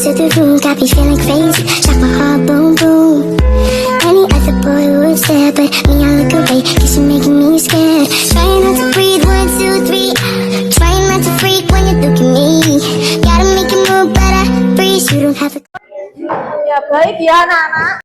to the room, got me feeling crazy. Shot my heart, boom, boom. Any other boy would stare, but me, I look away, cause you're making me scared. Trying not to breathe, 1, 2, 3. Trying not to freak when you look at me. Gotta make it move, but I freeze. You don't have to. Ya baik ya anak-anak.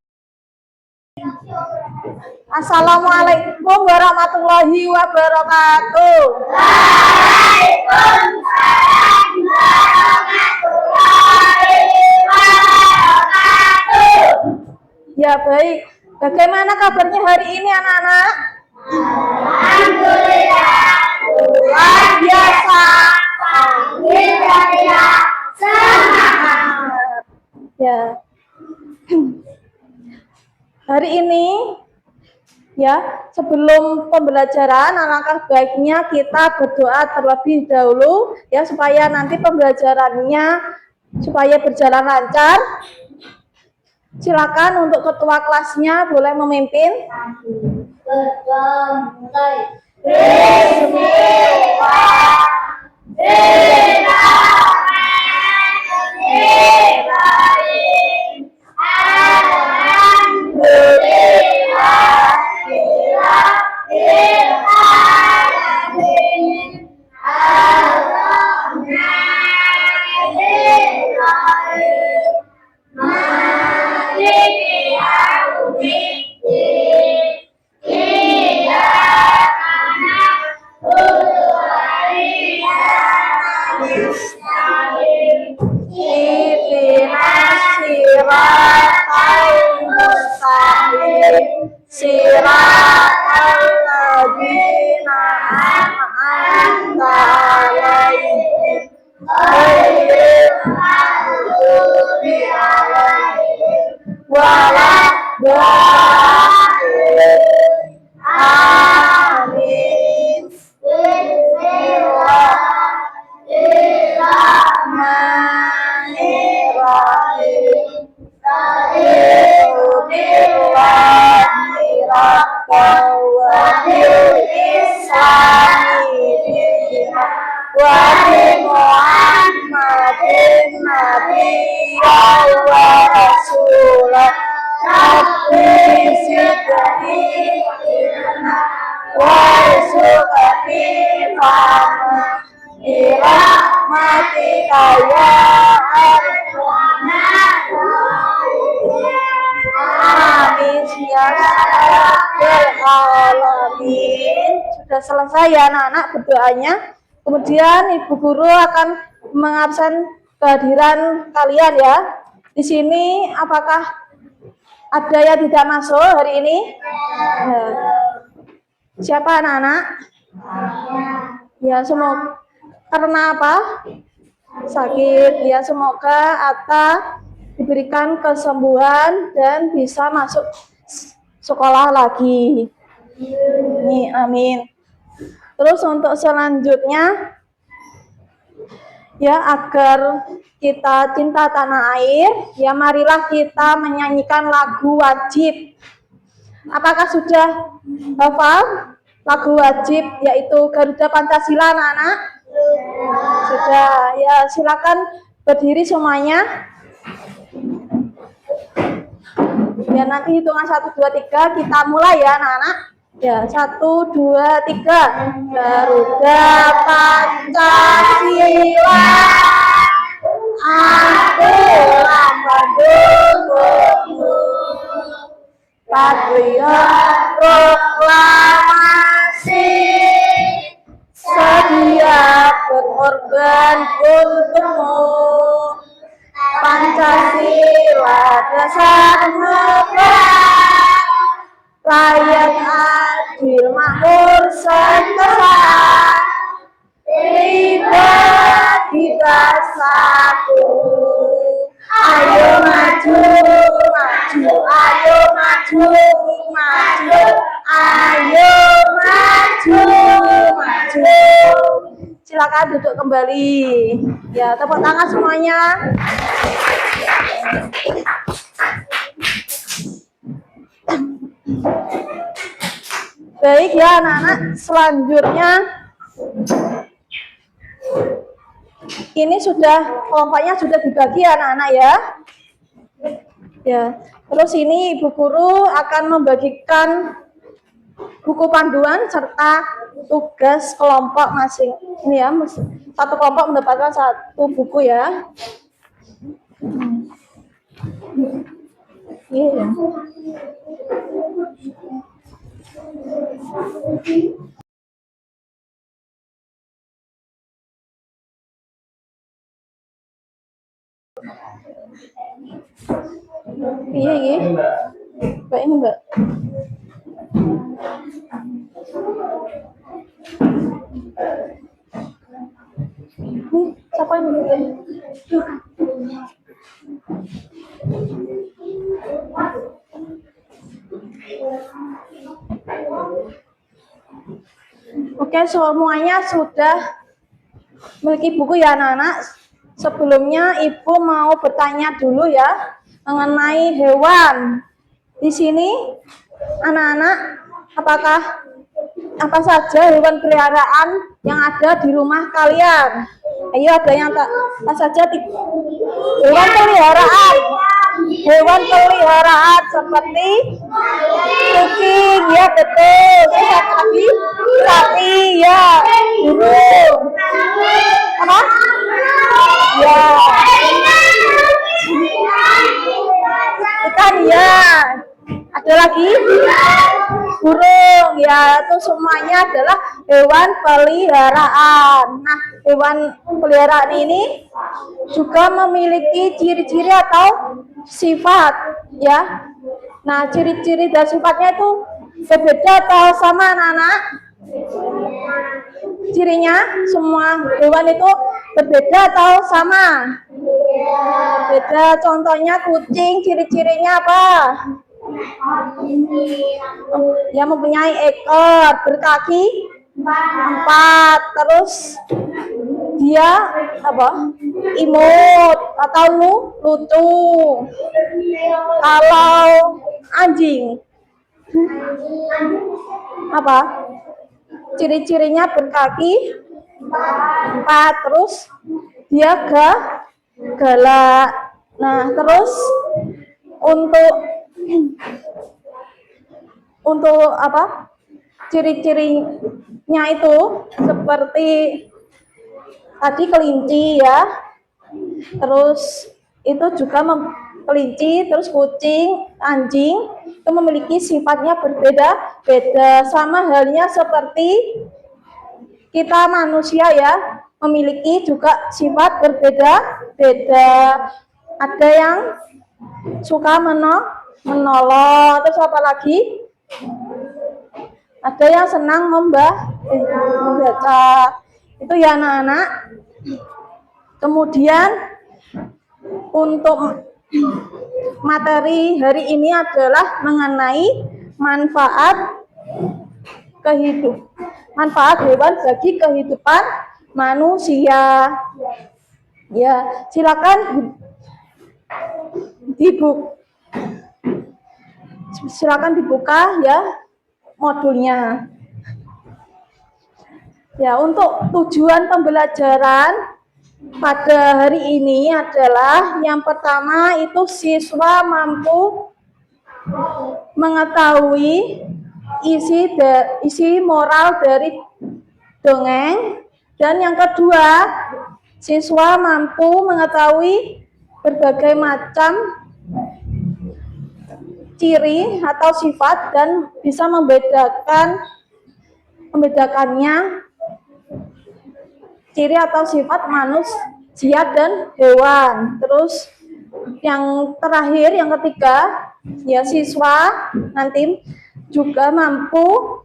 Assalamualaikum warahmatullahi wabarakatuh. Waalaikumsalam warahmatullahi wabarakatuh. Ya baik, bagaimana kabarnya hari ini anak-anak? Alhamdulillah, luar biasa. Alhamdulillah, semangat. Ya. Hari ini ya, sebelum pembelajaran alangkah baiknya kita berdoa terlebih dahulu ya supaya nanti pembelajarannya supaya berjalan lancar. Silakan untuk ketua kelasnya boleh memimpin. Sudah selesai ya anak-anak berdoanya. Kemudian Ibu Guru akan mengabsen kehadiran kalian ya. Di sini apakah ada yang tidak masuk hari ini? Nah, siapa anak-anak? Ya, semoga karena apa? Sakit. Ya, semoga Atta diberikan kesembuhan dan bisa masuk sekolah lagi. Amin. Terus untuk selanjutnya ya, agar kita cinta tanah air, ya marilah kita menyanyikan lagu wajib. Apakah sudah hafal lagu wajib yaitu Garuda Pancasila anak-anak? Sudah. Ya, silakan berdiri semuanya. Ya, nanti hitungan 1, 2, 3 kita mulai ya anak-anak. Ya, 1, 2, 3. Garuda Pancasila, adalah pendukungmu. Patriot proklamasi, sedia berkorban untukmu. Pancasila dasar negara, rakyat adil makmur sejahtera, kita satu. Ayo maju, maju, ayo maju, maju, ayo maju, maju. Silakan duduk kembali. Ya, tepuk tangan semuanya. Baik ya anak-anak, selanjutnya ini sudah kelompoknya sudah dibagi anak-anak ya. Ya, terus ini Ibu Guru akan membagikan buku panduan serta tugas kelompok masing. Ini ya, satu kelompok mendapatkan satu buku ya. Iya. Iya, iya. Mbak ini Mbak. Siapa yang bikin? Oke, semuanya sudah memiliki buku ya anak-anak. Sebelumnya Ibu mau bertanya dulu ya mengenai hewan. Di sini anak-anak, apakah apa saja hewan peliharaan yang ada di rumah kalian? Ayo, ada yang apa saja? Hewan peliharaan. Hewan peliharaan seperti kucing, ya betul. Terus apa lagi? Sapi, ya. Burung. Apa? Ya. Ikan, ya. Ada lagi? Burung, ya. Itu semuanya adalah hewan peliharaan. Nah, hewan peliharaan ini juga memiliki ciri-ciri atau sifat, ya. Nah, ciri-ciri dan sifatnya itu berbeda atau sama anak-anak? Cirinya semua hewan itu berbeda atau sama? Beda. Contohnya kucing, ciri-cirinya apa? Yang mempunyai ekor, berkaki 4, terus dia apa? Imut atau lucu. Kalau anjing apa? Ciri-cirinya berkaki 4, terus dia galak. Nah, terus untuk apa? Ciri-cirinya itu seperti tadi kelinci ya. Terus itu juga kelinci, terus kucing, anjing itu memiliki sifatnya berbeda-beda, sama halnya seperti kita manusia ya, memiliki juga sifat berbeda-beda. Ada yang suka menolong, terus apa lagi? Ada yang senang membaca. Itu ya anak-anak. Kemudian untuk materi hari ini adalah mengenai manfaat hewan bagi kehidupan manusia. Ya, silakan dibuka ya modulnya. Ya, untuk tujuan pembelajaran pada hari ini adalah yang pertama itu siswa mampu mengetahui isi moral dari dongeng, dan yang kedua siswa mampu mengetahui berbagai macam ciri atau sifat dan bisa membedakannya ciri atau sifat manusia dan hewan. Terus yang terakhir, yang ketiga, ya siswa nanti juga mampu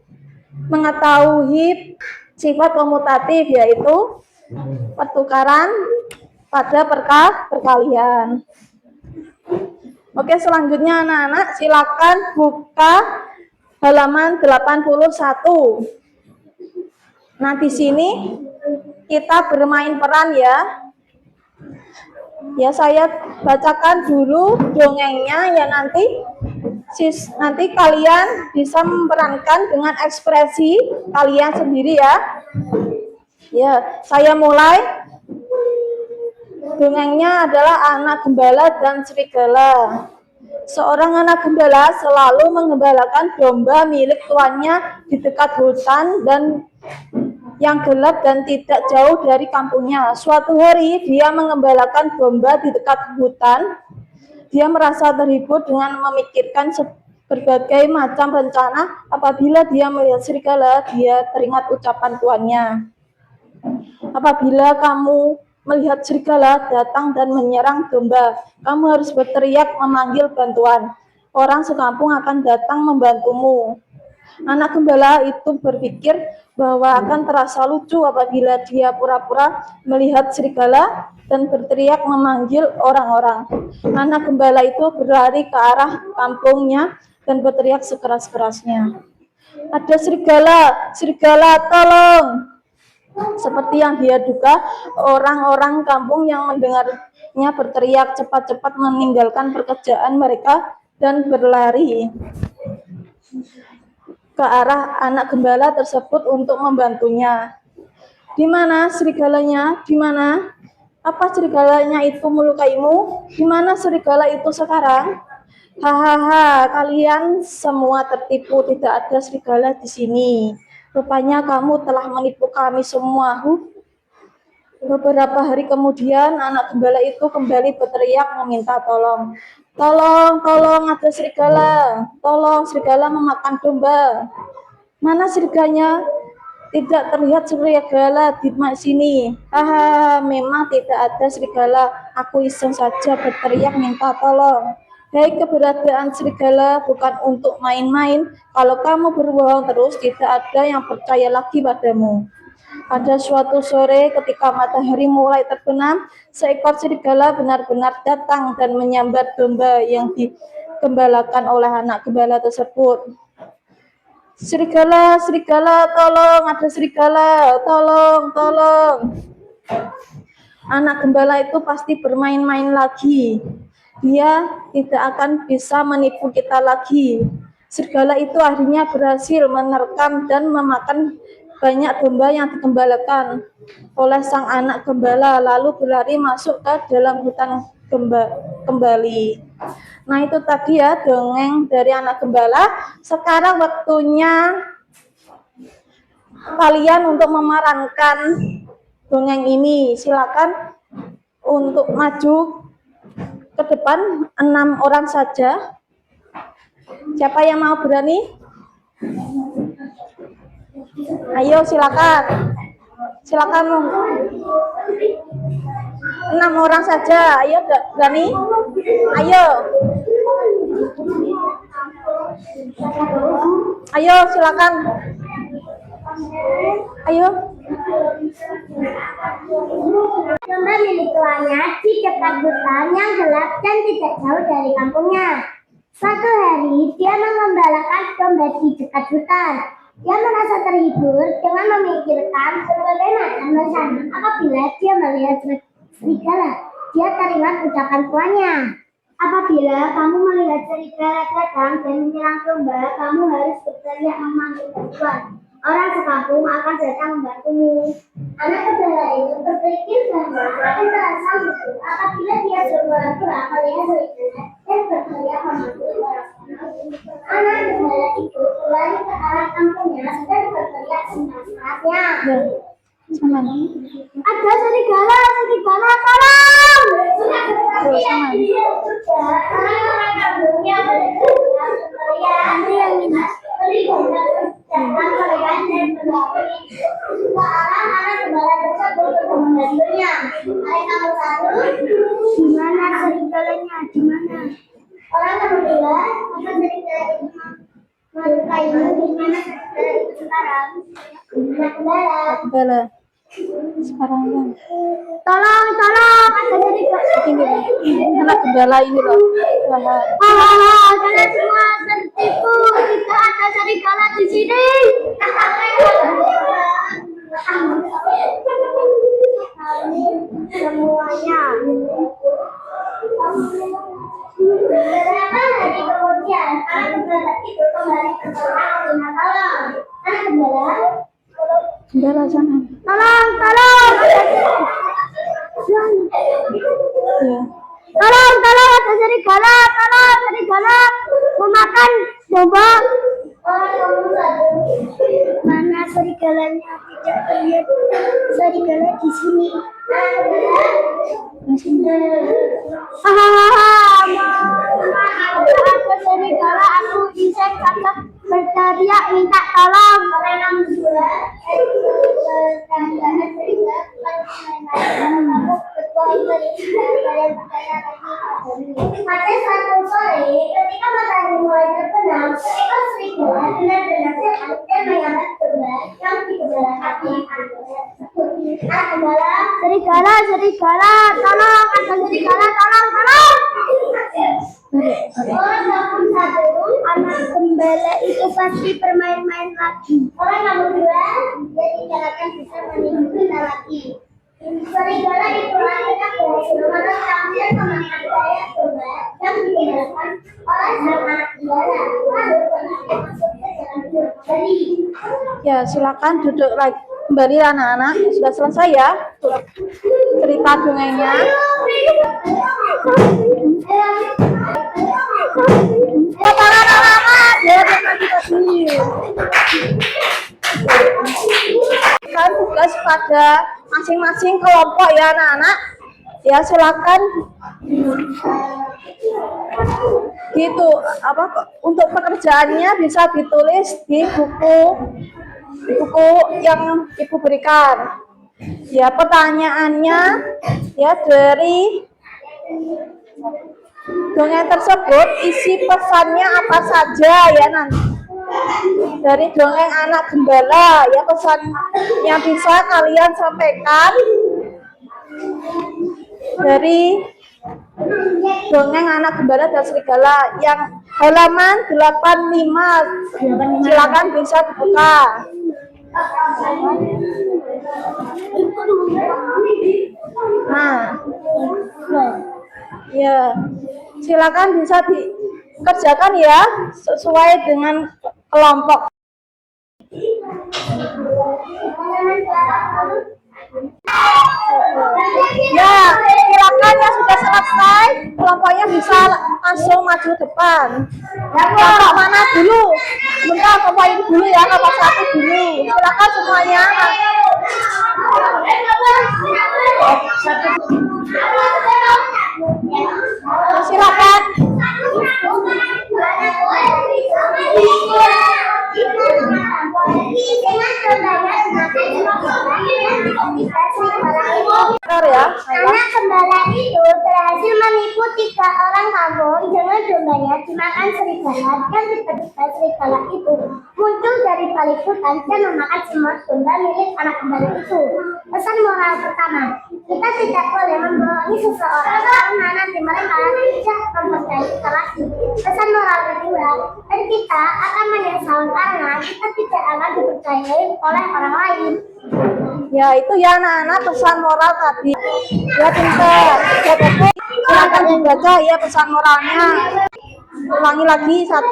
mengetahui sifat komutatif, yaitu pertukaran pada perkalian. Oke, selanjutnya anak-anak silakan buka halaman 81. Nah, di sini kita bermain peran ya. Ya, saya bacakan dulu dongengnya ya, nanti kalian bisa memerankan dengan ekspresi kalian sendiri ya. Ya, saya mulai. Dongengnya adalah Anak Gembala dan Serigala. Seorang anak gembala selalu menggembalakan domba milik tuannya di dekat hutan dan yang gelap dan tidak jauh dari kampungnya. Suatu hari dia menggembalakan domba di dekat hutan. Dia merasa terhibur dengan memikirkan berbagai macam rencana. Apabila dia melihat serigala, dia teringat ucapan tuannya. Apabila kamu melihat serigala datang dan menyerang domba, kamu harus berteriak memanggil bantuan. Orang sekampung akan datang membantumu. Anak gembala itu berpikir bahwa akan terasa lucu apabila dia pura-pura melihat serigala dan berteriak memanggil orang-orang. Anak gembala itu berlari ke arah kampungnya dan berteriak sekeras-kerasnya. Ada serigala, serigala, tolong! Seperti yang dia duga, orang-orang kampung yang mendengarnya berteriak cepat-cepat meninggalkan pekerjaan mereka dan berlari ke arah anak gembala tersebut untuk membantunya. Di mana serigalanya? Di mana? Apa serigalanya itu melukaimu? Di mana serigala itu sekarang? Hahaha, kalian semua tertipu, tidak ada serigala di sini. Rupanya kamu telah menipu kami semua. Beberapa hari kemudian, anak gembala itu kembali berteriak meminta tolong. Tolong, tolong, ada serigala. Tolong, serigala memakan domba. Mana serigalanya? Tidak terlihat serigala di sini. Hahaha, memang tidak ada serigala. Aku iseng saja berteriak minta tolong. Hei, keberadaan serigala bukan untuk main-main. Kalau kamu berbohong terus, tidak ada yang percaya lagi padamu. Pada suatu sore, ketika matahari mulai terbenam, seekor serigala benar-benar datang dan menyambar domba yang digembalakan oleh anak gembala tersebut. Serigala, serigala, tolong, ada serigala, tolong, tolong. Anak gembala itu pasti bermain-main lagi. Dia tidak akan bisa menipu kita lagi. Serigala itu akhirnya berhasil menerkam dan memakan banyak domba yang digembalakan oleh sang anak gembala, lalu berlari masuk ke dalam hutan kembali. Nah, itu tadi ya dongeng dari anak gembala. Sekarang waktunya kalian untuk memerankan dongeng ini. Silakan untuk maju ke depan 6 orang saja. Siapa yang mau berani? Ayo silakan. Silakan 6 orang saja. Ayo berani. Ayo. Ayo silakan. Ayo. Domba milik tuannya di dekat hutan yang gelap dan tidak jauh dari kampungnya. Suatu hari, dia mengembalakan domba di dekat hutan. Dia merasa terhibur dengan memikirkan berbagai macam rencana. Apabila dia melihat serigala, dia teringat ucapan tuannya. Apabila kamu melihat serigala datang dan menyerang domba, kamu harus berteriak memanggil bantuan. Orang sekampung akan datang membantumu. Anak gembala itu berpikir bahwa akan terasa lucu apabila dia berpura-pura melihat serigala dan berteriak memanggil orang. Anak gembala itu berlari ke arah kampungnya dan berteriak sekeras-kerasnya. Ada serigala, serigala, tolong! Orang kampungnya berteriak, datang kalian dan berlari ke arah anak gembala tersebut untuk membantunya. Ayo nomor 1, di mana serigalanya? Di mana? Orang kedua, apa serigala itu melukaimu? Di mana serigala itu sekarang? Anak gembala. Sekarang kan. Tolong, tolong, ada serigala. Ini anak gembala ini loh. Kalian semua tertipu. Tidak ada serigala di sini. Semuanya. Beberapa hari kemudian, anak gembala itu kembali berperang dengan tolong. Anak gembala. Gembala sana. Tolong, tolong. Ya. Tolong, ada serigala, tolong, serigala mau makan domba. Mana serigalanya? Tidak terlihat serigala di sini. Ada serigala, aku iseng kata berteriak minta tolong. Pada suatu sore, ketika matahari mulai terbenam, seekor serigala benar-benar sehat dan menyambar domba yang dikebelakang anak gembala. Serigala, tolong, ada serigala, tolong. Orang nomor satu, anak gembala itu pasti bermain-main lagi. Orang nomor dua, dia tidak akan bisa menipu kita lagi. Serigala itu akhirnya berhasil merekam pemainan gaya domba yang digunakan oleh sang anak gembala. Lalu kemudian masuk ke dalam kembali. Ya, silakan duduk lagi kembali anak-anak. Sudah selesai ya cerita dongengnya. Kan tugas pada masing-masing kelompok ya anak-anak. Ya silakan gitu untuk pekerjaannya bisa ditulis di buku yang ibu berikan. Ya pertanyaannya ya dari dongeng tersebut isi pesannya apa saja ya nanti. Dari dongeng anak gembala ya pesan yang bisa kalian sampaikan dari dongeng anak gembala dan serigala yang halaman 85. Silakan bisa dibuka. Nah, ya silakan bisa dikerjakan ya sesuai dengan kelompok. Ya, silakan yang sudah selesai, kelompoknya bisa langsung maju depan. Kelompok mana dulu? Bentar, kelompok ini dulu ya, kelompok satu dulu. Silakan semuanya. Silakan. Ya, anak gembala itu berhasil menipu 3 orang kampung dengan dombanya dimakan serigala dan tiba-tiba serigala itu muncul dari balik hutan dan memakan semua domba milik anak gembala itu. Pesan moral pertama, kita tidak boleh membohongi seseorang karena nanti mereka tidak mempercayai kita lagi. Pesan moral kedua, dan kita akan menyesal karena kita tidak akan dipercayai oleh orang lain. Ya itu ya anak-anak pesan moral tadi. Ya pintar. Ya betul. Silakan dibaca ya pesan moralnya. Ulangi lagi satu.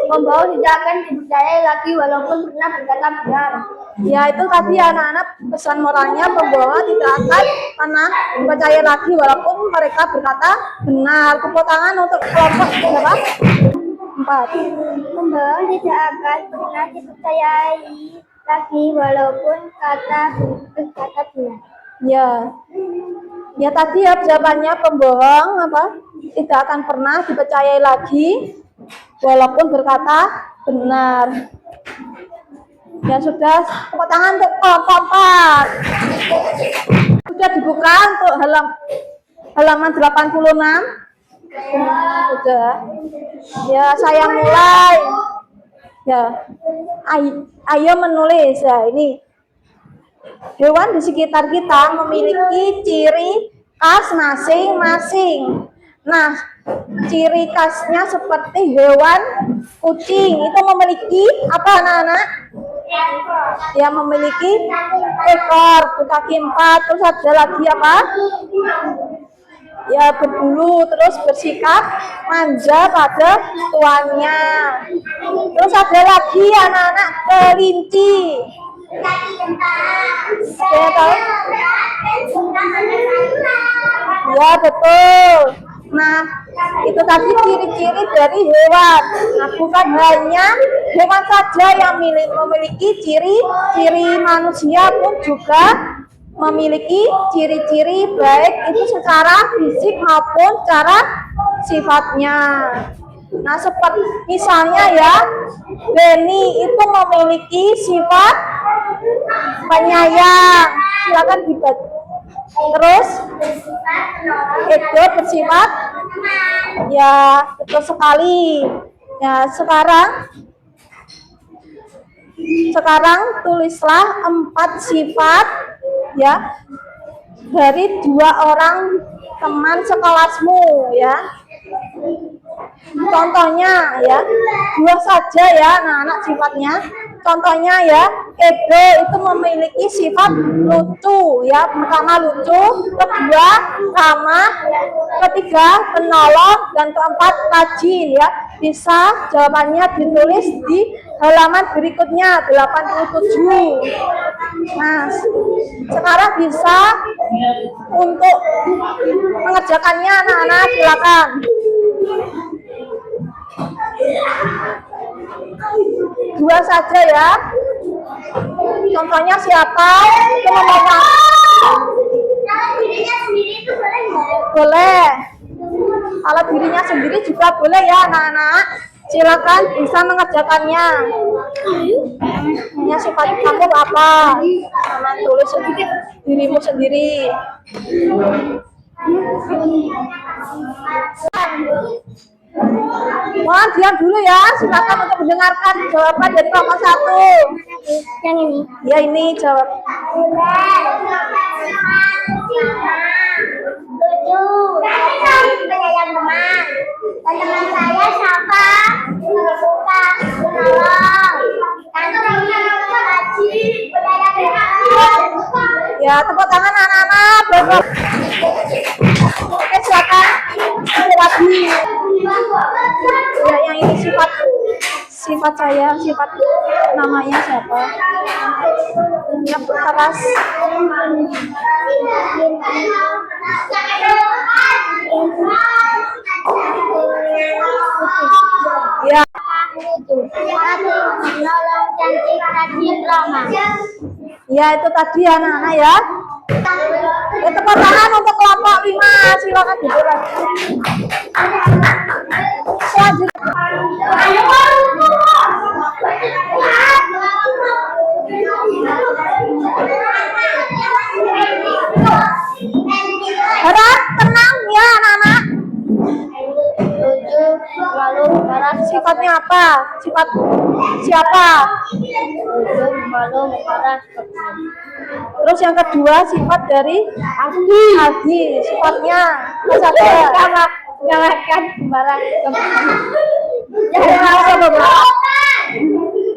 Pembohong tidak akan dipercayai lagi walaupun pernah berkata benar. Ya itu tadi anak-anak pesan moralnya, pembohong tidak akan pernah dipercaya lagi walaupun mereka berkata benar. Tepuk tangan untuk kelompok berapa? 4. Pembohong tidak akan pernah dipercayai lagi walaupun berkata benar. Ya tadi ya jawabannya pembohong tidak akan pernah dipercayai lagi walaupun berkata benar. Ya sudah, tepuk tangan untuk kelompok 4. Sudah dibuka untuk halaman 86. Sudah. Ya saya mulai. Ya, ayo menulis ya ini. Hewan di sekitar kita memiliki ciri khas masing-masing. Nah, ciri khasnya seperti hewan kucing itu memiliki apa anak-anak? Ya memiliki ekor, berkaki 4, terus ada lagi apa? Ya berbulu, terus bersikap manja pada tuannya. Terus ada lagi anak-anak kelinci. Saya tahu. Ya, betul. Nah, itu tadi ciri-ciri dari hewan. Nah, bukan hanya hewan saja yang memiliki ciri-ciri, manusia pun juga memiliki ciri-ciri baik itu secara fisik maupun secara sifatnya. Nah, seperti misalnya ya, Benny itu memiliki sifat penyayang. Silakan dibaca. Terus Edo bersifat, ya betul sekali. Ya, sekarang tulislah 4 sifat ya dari 2 orang teman sekelasmu ya. Contohnya ya, 2 saja ya anak-anak sifatnya. Contohnya ya, Edo itu memiliki sifat lucu ya. Pertama lucu, kedua ramah, ketiga penolong, dan keempat rajin ya. Bisa jawabannya ditulis di halaman berikutnya 87. Nah, sekarang bisa untuk mengerjakannya anak-anak, silakan. Dua saja ya. Contohnya siapa? Itu namanya. Kalau dirinya sendiri itu boleh nggak? Boleh. Kalau dirinya sendiri juga boleh ya anak-anak. Silakan bisa mengerjakannya. Ya, sifat kamu apa? Sama tulis dirimu sendiri. Mohon diam dulu ya, silakan untuk mendengarkan jawaban dari kelompok 1. Yang ini. Ya, ini jawab. Lucu, penyayang teman. Teman saya siapa? Suka, menolong, cantik, rajin, penyayang teman. Ya, tepuk tangan anak-anak. Oke, silakan. Lagi. Ya, yang ini sifat saya, sifat namanya siapa? Yang keras. Ya. Menolong, cantik, rajin, ramah. Ya, itu tadi anak-anak ya. Tepuk tangan untuk kelompok 5. Silakan duduk. Harap tenang ya anak-anak. Lucu, malu, marah, Sifatnya apa? Sifat siapa? lucu, malu, marah, Terus yang kedua sifat dari Adi. Sifatnya apa? menyalahkan, marah,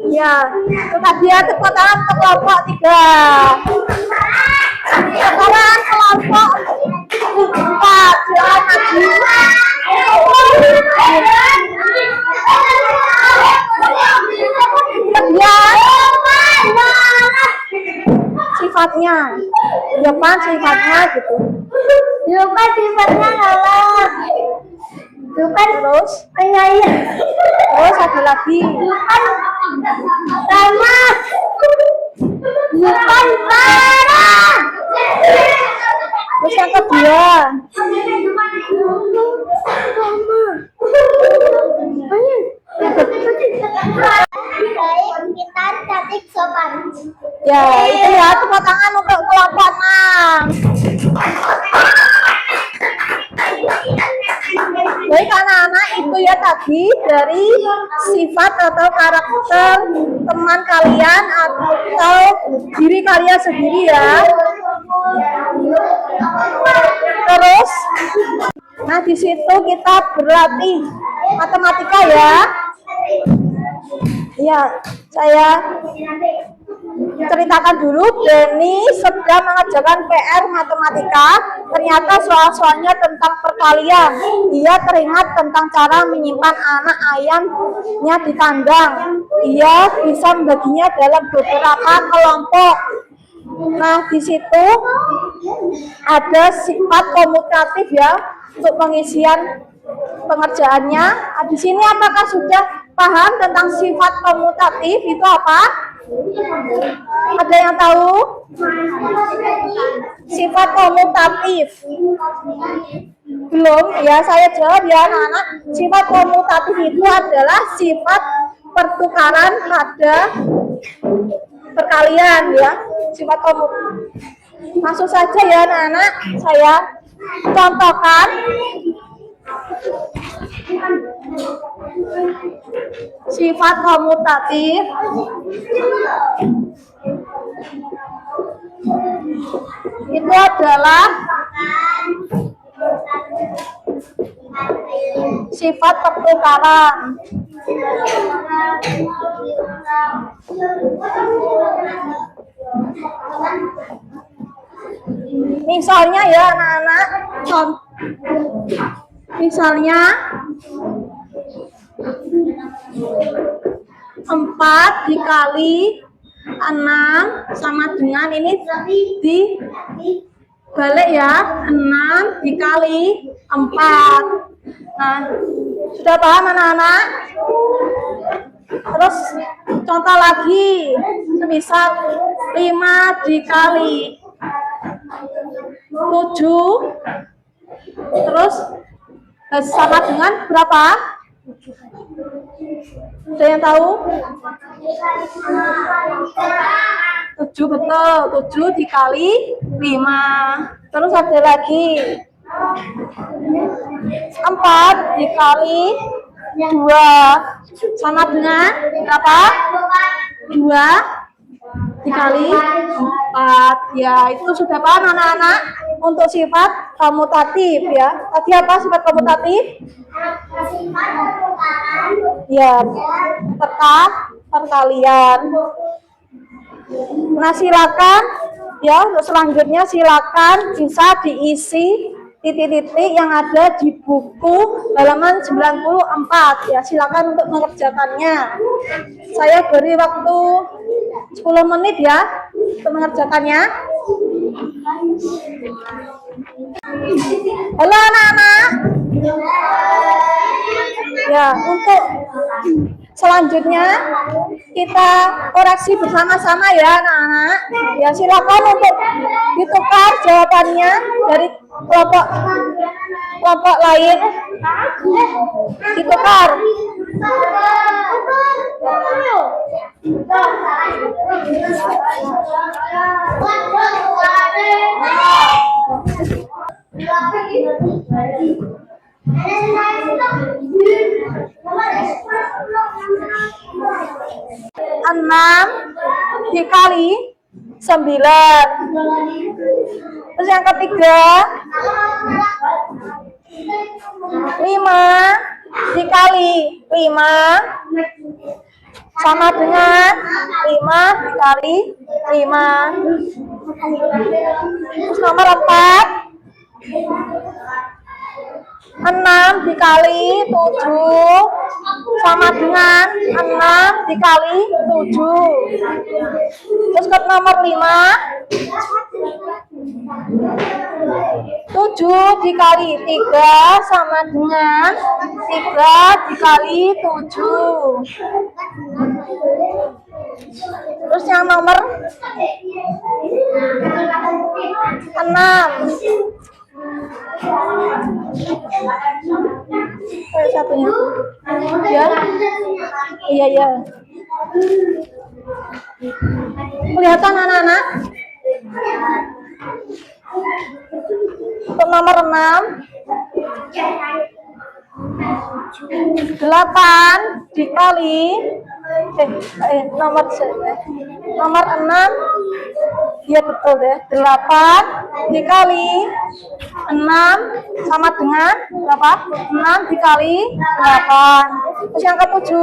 Ya, itu tadi ya, tepuk tangan untuk kelompok 3. Sekarang kelompok 4. Silakan maju. Sifatnya, depan sifatnya gitu. lupa sifatnya galak, lupa Terus, penyayang, terus ada lagi. lupa ramah, lupa marah. Terus yang kedua, Baik, pintar, cantik, sopan. ya itu ya, tepuk tangan untuk kelompok 6. Baik anak-anak, itu ya tadi dari sifat atau karakter teman kalian atau diri kalian sendiri ya. Terus, nah di situ kita berlatih matematika ya. Iya, saya ceritakan dulu. Denny sedang mengerjakan PR matematika. Ternyata soal-soalnya tentang perkalian. Ia teringat tentang cara menyimpan anak ayamnya di kandang. Ia bisa membaginya dalam beberapa kelompok. Nah, di situ ada sifat komutatif ya untuk pengisian pengerjaannya. Nah, di sini apakah sudah paham tentang sifat komutatif itu apa? Ada yang tahu? Sifat komutatif. Belum, ya saya jawab ya anak-anak. Sifat komutatif itu adalah sifat pertukaran pada perkalian ya. Sifat komutatif. Langsung saja ya anak-anak, saya contohkan. Sifat komutatif itu adalah sifat pertukaran. Misalnya ya anak-anak, misalnya 4 dikali 6 sama dengan ini dibalik ya, 6 dikali 4. Nah, sudah paham anak-anak? Terus contoh lagi, semisal 5 dikali 7 terus sama dengan berapa? Ada yang tahu? 7, betul. 7 dikali 5. Terus ada lagi 4 dikali 2 sama dengan berapa? 2 dikali 4. Ya, itu sudah paham anak-anak untuk sifat komutatif ya. Tadi apa sifat komutatif? Ya, perkalian. Nah, silakan ya, untuk selanjutnya silakan bisa diisi titik-titik yang ada di buku halaman 94 ya. Silakan untuk mengerjakannya. Saya beri waktu 10 menit ya untuk mengerjakannya. Halo anak-anak. Ya, untuk selanjutnya kita koreksi bersama-sama ya anak-anak. Ya, silakan untuk ditukar jawabannya dari kelompok lain. Ditukar. Enam dikali 9. Terus yang ketiga 5 dikali 5 sama dengan 5 dikali 5. Terus nomor 4 6 dikali 7 sama dengan 6 dikali 7. Terus ke nomor 5 7 dikali 3 sama dengan 3 dikali 7. Terus yang nomor 6 satunya ya, iya kelihatan anak-anak. Untuk nomor 6 8 dikali nomor 6 ya betul deh, 8 dikali 6 sama dengan berapa? 6 dikali 8. Terus yang ke-7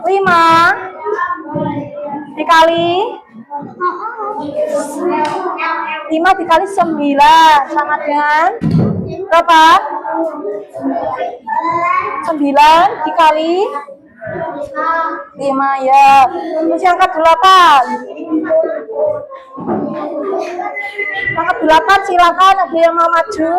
5 dikali 5 dikali 9 sama dengan berapa? 9 dikali 5 ya. Terus yang ke-8. Yang ke-8 silakan, ada yang mau maju.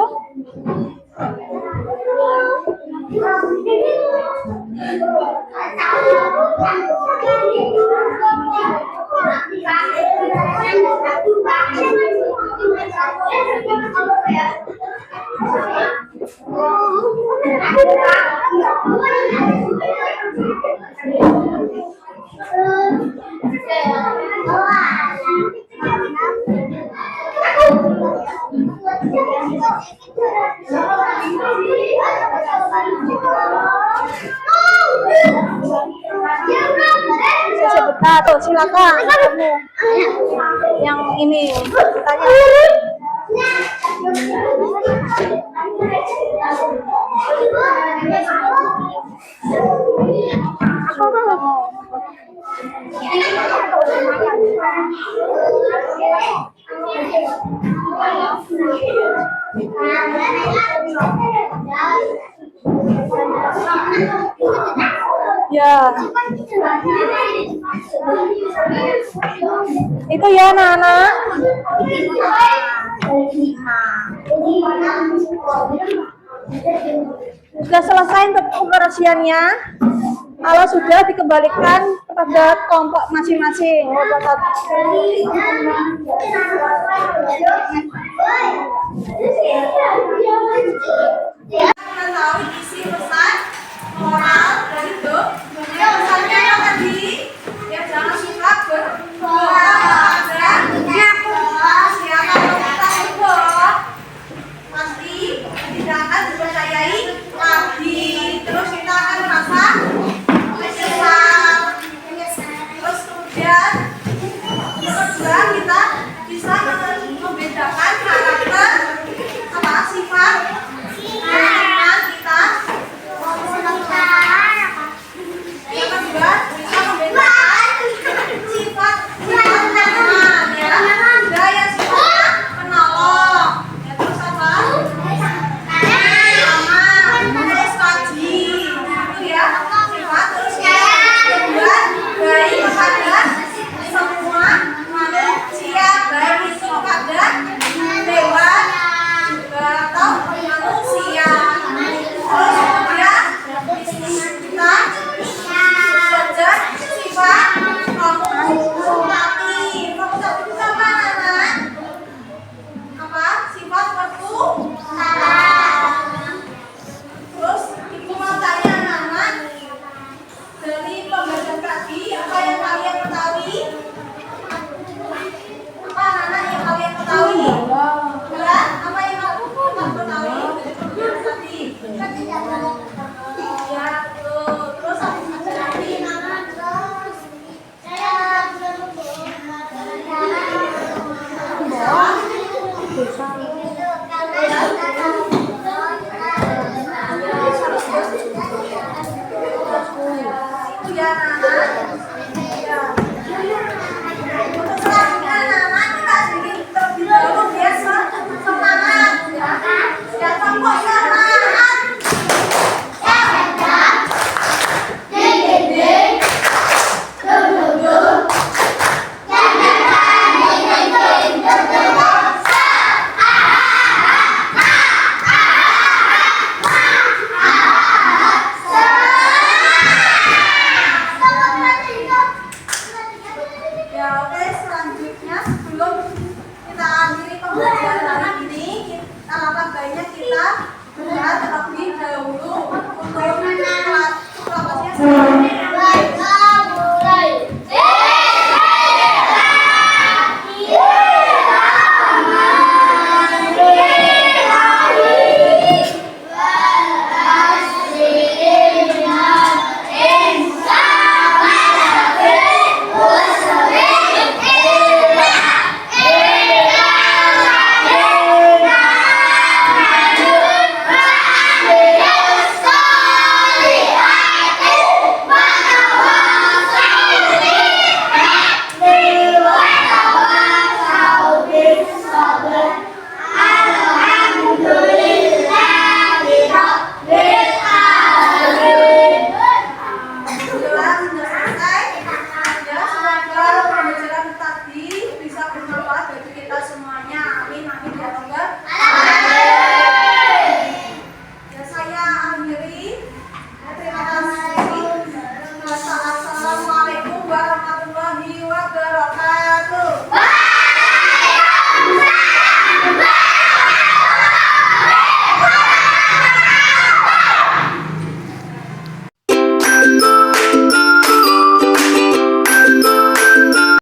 Sebentar tuh, silakan. Yang ini tanya. Ya. Itu ya anak-anak. Sudah selesai untuk pembersihannya. Kalau sudah dikembalikan kepada kelompok masing-masing.